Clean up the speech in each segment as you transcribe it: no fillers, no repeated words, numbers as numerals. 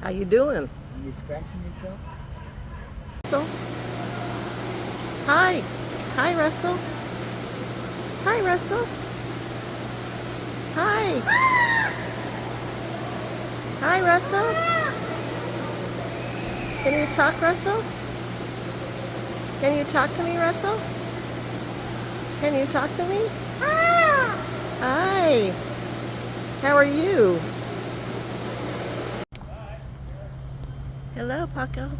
How you doing? Are you scratching yourself? Russell? Hi. Hi, Russell. Hi, Russell. Hi. Hi, Russell. Can you talk, Russell? Can you talk to me, Russell? Can you talk to me? Hi. How are you? Hello, Paco.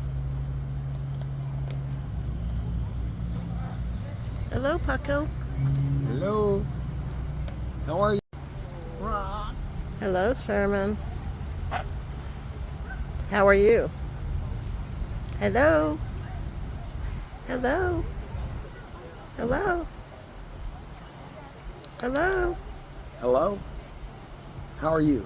Hello, Paco. Hello. How are you? Hello, Sherman. How are you? Hello. Hello. Hello. Hello. Hello. How are you?